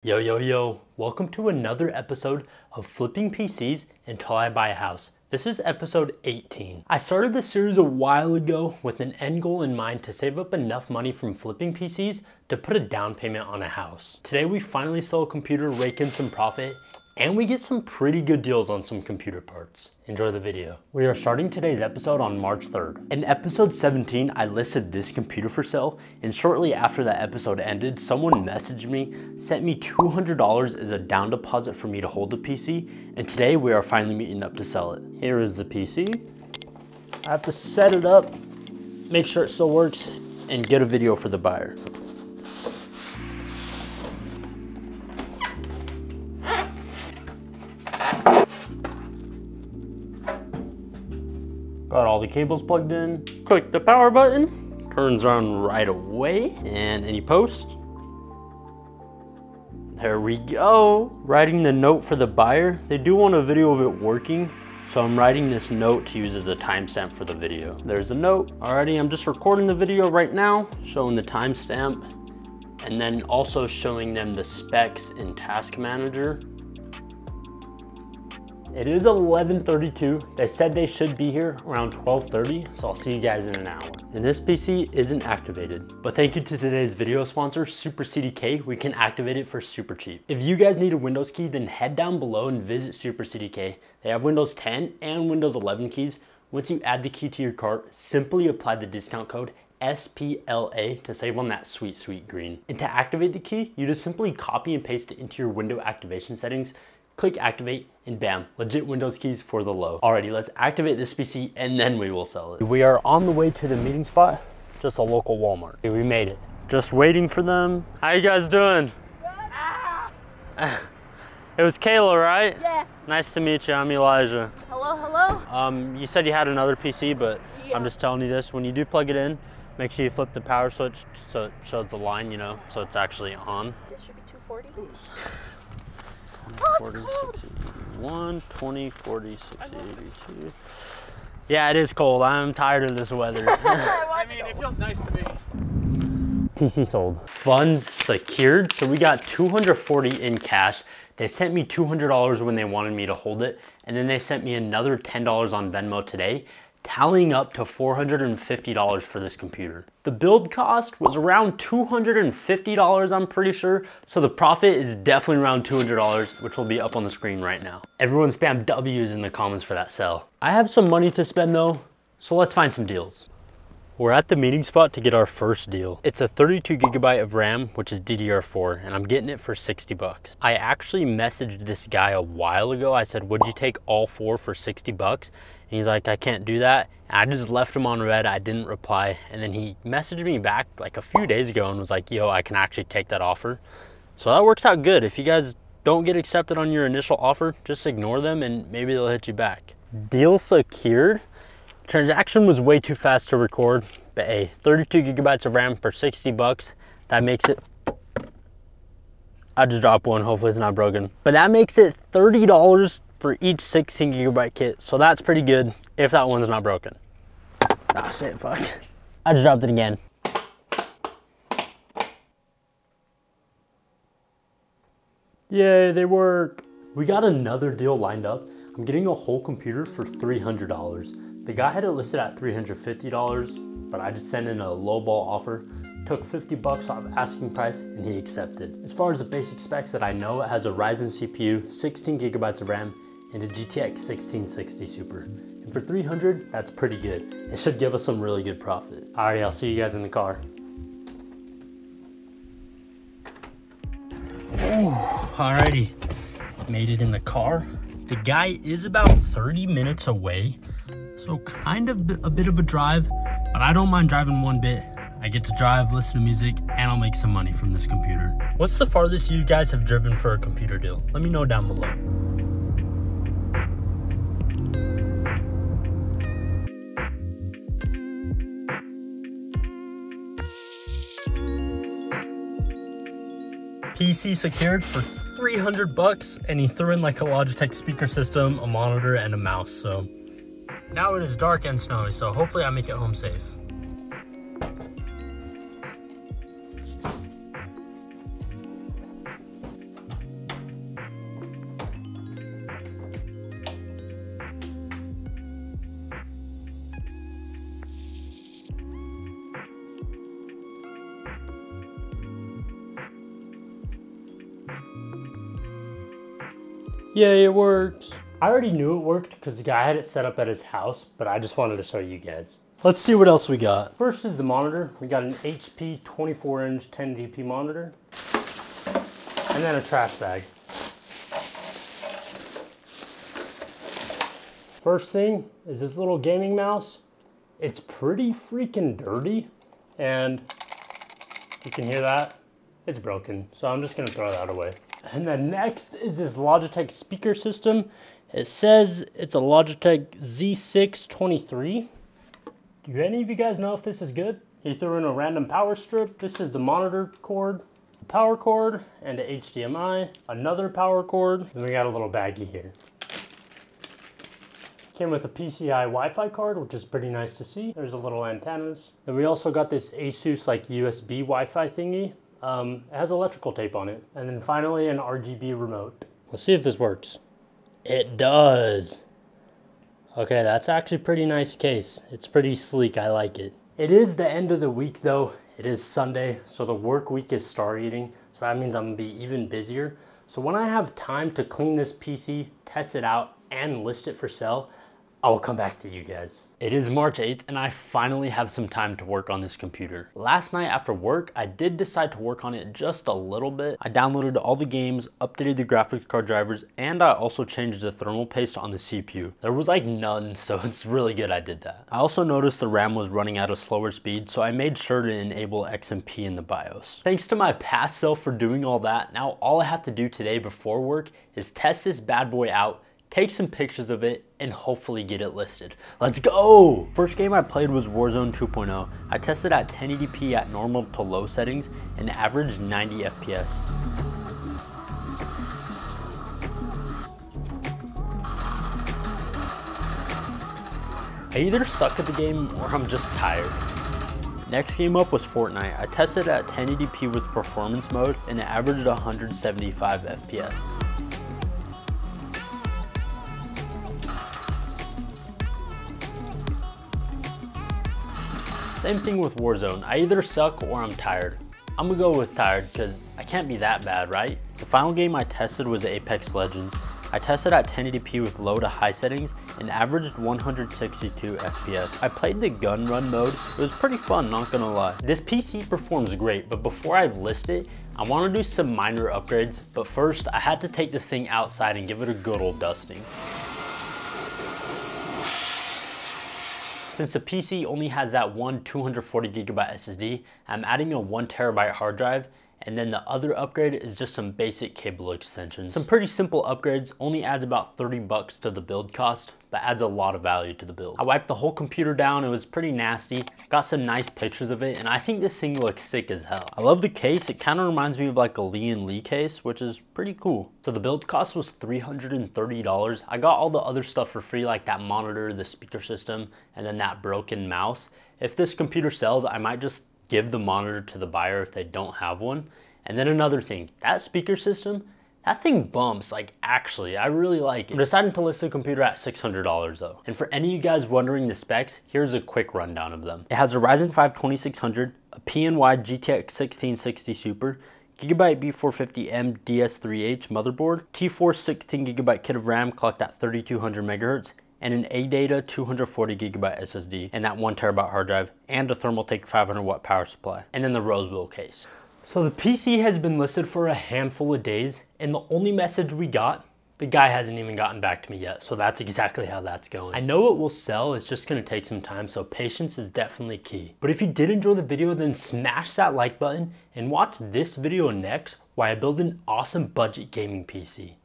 Yo, yo, yo, welcome to another episode of Flipping PCs Until I Buy a House. This is episode 18. I started this series a while ago with an end goal in mind to save up enough money from flipping PCs to put a down payment on a house. Today we finally sell a computer, rake in some profit, and we get some pretty good deals on some computer parts. Enjoy the video. We are starting today's episode on March 3rd. In episode 17, I listed this computer for sale, and shortly after that episode ended, someone messaged me, sent me $200 as a down deposit for me to hold the PC, and today we are finally meeting up to sell it. Here is the PC. I have to set it up, make sure it still works, and get a video for the buyer. Got all the cables plugged in. Click the power button, turns on right away, and any post. There we go. Writing the note for the buyer. They do want a video of it working, so I'm writing this note to use as a timestamp for the video. There's the note. Alrighty, I'm just recording the video right now, showing the timestamp, and then also showing them the specs in Task Manager. It is 11:32. They said they should be here around 12:30, so I'll see you guys in an hour. And this PC isn't activated, but thank you to today's video sponsor, Super CDK. We can activate it for super cheap. If you guys need a Windows key, then head down below and visit Super CDK. They have Windows 10 and Windows 11 keys. Once you add the key to your cart, simply apply the discount code SPLA to save on that sweet, sweet green. And to activate the key, you just simply copy and paste it into your window activation settings. Click activate and bam, legit Windows keys for the low. Alrighty, let's activate this PC and then we will sell it. We are on the way to the meeting spot, just a local Walmart. We made it. Just waiting for them. How you guys doing? It was Kayla, right? Yeah. Nice to meet you, I'm Elijah. Hello, hello. You said you had another PC, but yeah. I'm just telling you this, when you do plug it in, make sure you flip the power switch so it shows the line, you know, so it's actually on. This should be 240. 40, 60, 81, 20, 40, 60, 82. Yeah, it is cold. I'm tired of this weather. I mean, it feels nice to me. PC sold. Funds secured. So we got $240 in cash. They sent me $200 when they wanted me to hold it. And then they sent me another $10 on Venmo today, tallying up to $450 for this computer. The build cost was around $250, I'm pretty sure. So the profit is definitely around $200, which will be up on the screen right now. Everyone spam W's in the comments for that sell. I have some money to spend though, so let's find some deals. We're at the meeting spot to get our first deal. It's a 32 gigabyte of RAM, which is DDR4, and I'm getting it for 60 bucks. I actually messaged this guy a while ago. I said, would you take all four for 60 bucks? And he's like, I can't do that. And I just left him on red. I didn't reply. And then he messaged me back like a few days ago and was like, yo, I can actually take that offer. So that works out good. If you guys don't get accepted on your initial offer, just ignore them and maybe they'll hit you back. Deal secured. Transaction was way too fast to record, but hey, 32 gigabytes of RAM for 60 bucks. That makes it, I just dropped one, hopefully it's not broken. But that makes it $30 for each 16 gigabyte kit. So that's pretty good if that one's not broken. Ah, shit, fuck. I just dropped it again. Yay, they work. We got another deal lined up. I'm getting a whole computer for $300. The guy had it listed at $350, but I just sent in a lowball offer, took 50 bucks off asking price, and he accepted. As far as the basic specs that I know, it has a Ryzen CPU, 16 gigabytes of RAM, and a GTX 1660 Super. And for $300, that's pretty good. It should give us some really good profit. Alrighty, I'll see you guys in the car. Alrighty, made it in the car. The guy is about 30 minutes away, so kind of a bit of a drive, but I don't mind driving one bit. I get to drive, listen to music, and I'll make some money from this computer. What's the farthest you guys have driven for a computer deal? Let me know down below. PC secured for 300 bucks, and he threw in like a Logitech speaker system, a monitor, and a mouse. So now it is dark and snowy, so hopefully I make it home safe. Yay, it works. I already knew it worked because the guy had it set up at his house, but I just wanted to show you guys. Let's see what else we got. First is the monitor. We got an HP 24-inch 1080p monitor, and then a trash bag. First thing is this little gaming mouse. It's pretty freaking dirty, and you can hear that. It's broken, so I'm just gonna throw that away. And then next is this Logitech speaker system. It says it's a Logitech Z623. Do any of you guys know if this is good? He threw in a random power strip. This is the monitor cord, power cord, and a HDMI, another power cord, and we got a little baggie here. Came with a PCI Wi-Fi card, which is pretty nice to see. There's a little antennas. And we also got this Asus like USB Wi-Fi thingy. It has electrical tape on it. And then finally an RGB remote. Let's see if this works. It does. Okay, that's actually a pretty nice case. It's pretty sleek, I like it. It is the end of the week though. It is Sunday, so the work week is star eating. So that means I'm gonna be even busier. So when I have time to clean this PC, test it out, and list it for sale, I will come back to you guys. It is March 8th and I finally have some time to work on this computer. Last night after work, I did decide to work on it just a little bit. I downloaded all the games, updated the graphics card drivers, and I also changed the thermal paste on the CPU. There was like none, so it's really good I did that. I also noticed the RAM was running at a slower speed, so I made sure to enable XMP in the BIOS. Thanks to my past self for doing all that, now all I have to do today before work is test this bad boy out, take some pictures of it, and hopefully get it listed. Let's go! First game I played was Warzone 2.0. I tested at 1080p at normal to low settings and averaged 90 FPS. I either suck at the game or I'm just tired. Next game up was Fortnite. I tested at 1080p with performance mode and it averaged 175 FPS. Same thing with Warzone. I either suck or I'm tired. I'm gonna go with tired because I can't be that bad, right? The final game I tested was Apex Legends. I tested at 1080p with low to high settings and averaged 162 FPS. I played the gun run mode. It was pretty fun, not gonna lie. This PC performs great, but before I list it, I wanna do some minor upgrades. But first, I had to take this thing outside and give it a good old dusting. Since the PC only has that one 240GB SSD, I'm adding a 1TB hard drive, and then the other upgrade is just some basic cable extensions. Some pretty simple upgrades, only adds about 30 bucks to the build cost, but adds a lot of value to the build. I wiped the whole computer down, it was pretty nasty, got some nice pictures of it, and I think this thing looks sick as hell. I love the case, it kind of reminds me of like a Lee case, which is pretty cool. So the build cost was $330. I got all the other stuff for free, like that monitor, the speaker system, and then that broken mouse. If this computer sells, I might just give the monitor to the buyer if they don't have one. And then another thing, that speaker system, that thing bumps, like actually, I really like it. I'm deciding to list the computer at $600 though. And for any of you guys wondering the specs, here's a quick rundown of them. It has a Ryzen 5 2600, a PNY GTX 1660 Super, Gigabyte B450M DS3H motherboard, T4 16GB kit of RAM clocked at 3200 MHz, and an ADATA 240GB SSD, and that 1TB hard drive, and a Thermaltake 500W power supply, and then the Roseville case. So the PC has been listed for a handful of days, and the only message we got, the guy hasn't even gotten back to me yet, so that's exactly how that's going. I know it will sell, it's just gonna take some time, so patience is definitely key. But if you did enjoy the video, then smash that like button, and watch this video next, while I build an awesome budget gaming PC.